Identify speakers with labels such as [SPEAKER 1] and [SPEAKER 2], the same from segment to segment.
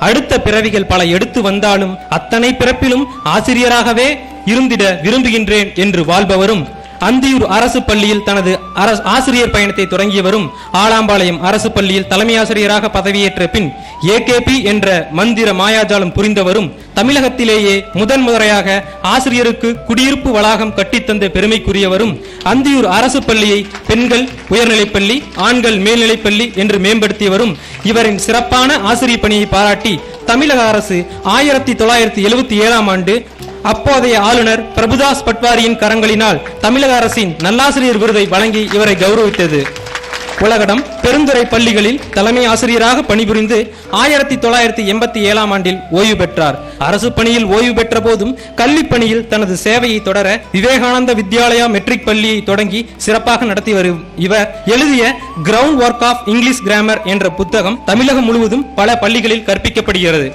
[SPEAKER 1] அடுத்த பிறவிகள் பல எடுத்து வந்தாலும் அத்தனை பிறப்பிலும் ஆசிரியராகவே இருந்திட விரும்புகின்றேன் என்று வாழ்பவரும், அந்தியூர் அரசு பள்ளியில் தனது ஆசிரியர் பயணத்தை தொடங்கியவரும், ஆலாம்பாளையம் அரசு பள்ளியில் தலைமை ஆசிரியராக பதவியேற்ற பின் AKP என்ற மந்திர மாயாஜாலம் புரிந்தவரும், தமிழகத்திலேயே முதன்முறையாக ஆசிரியருக்கு குடியிருப்பு வளாகம் கட்டித்தந்த பெருமைக்குரியவரும், அந்தியூர் அரசு பள்ளியை பெண்கள் உயர்நிலைப்பள்ளி, ஆண்கள் மேல்நிலைப்பள்ளி என்று மேம்படுத்தியவரும், இவரின் சிறப்பான ஆசிரியர் பணியை பாராட்டி தமிழக அரசு 1977ஆம் ஆண்டு அப்போதைய ஆளுநர் பிரபுதாஸ் பட்வாரியின் கரங்களினால் தமிழக அரசின் நல்லாசிரியர் விருதை வழங்கி இவரை கௌரவித்தது. உலகடம் பெருந்துறை பள்ளிகளில் தலைமை ஆசிரியராக பணிபுரிந்து 1987ஆம் ஆண்டில் ஓய்வு பெற்றார். அரசு பணியில் ஓய்வு பெற்ற போதும் கல்வி பணியில் தனது சேவையை தொடர விவேகானந்த வித்யாலயா மெட்ரிக் பள்ளியை தொடங்கி சிறப்பாக நடத்தி வரும் இவர் எழுதிய ground work of English grammar என்ற புத்தகம் தமிழகம் முழுவதும் பல பள்ளிகளில் கற்பிக்கப்படுகிறது.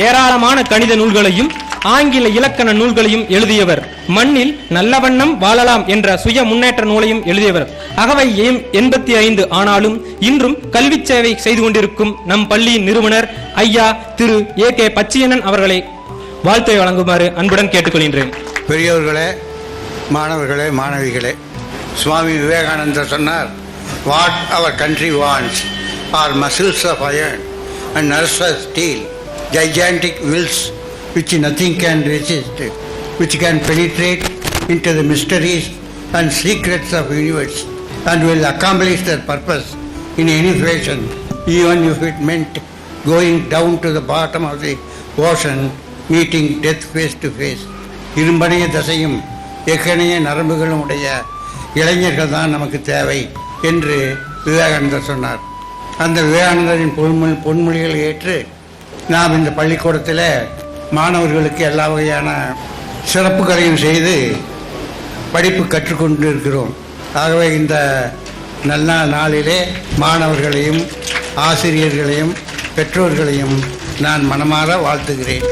[SPEAKER 1] ஏராளமான கணித நூல்களையும் ஆங்கில இலக்கண நூல்களையும் எழுதியவர். மண்ணில் நல்ல வண்ணம் வாழலாம் என்ற சுய முன்னேற்ற நூலையும் எழுதியவர். அகவை 85 ஆனாலும் இன்றும் கல்வி சேவை செய்து கொண்டிருக்கும் நம் பள்ளியின் நிறுவனர் ஐயா திரு AK பச்சியனன் அவர்களை வாழ்த்தை வழங்குமாறு அன்புடன் கேட்டுக்கொள்கின்றேன்.
[SPEAKER 2] பெரியவர்களே, மாணவர்களே, மாணவிகளே, சுவாமி விவேகானந்தர் சொன்னார், what our country wants are muscles of iron and nerves of steel, gigantic wills which nothing can resist, which can penetrate into the mysteries and secrets of the universe and will accomplish their purpose in any fashion, even if it meant going down to the bottom of the ocean, meeting death face to face. இரும்பனைய தசையும் எக்கணைய நரம்புகளும் உடைய இளைஞர்கள் தான் நமக்கு தேவை என்று விவேகானந்தர் சொன்னார். அந்த விவேகானந்தரின் பொன்மொழிகளை ஏற்று நாம் இந்த பள்ளிக்கூடத்தில் மாணவர்களுக்கு எல்லா வகையான சிறப்புகளையும் செய்து படிப்பு கற்றுக்கொண்டு இருக்கிறோம். ஆகவே இந்த நல்ல நாளிலே மாணவர்களையும் ஆசிரியர்களையும் பெற்றோர்களையும் நான் மனமாற வாழ்த்துகிறேன்.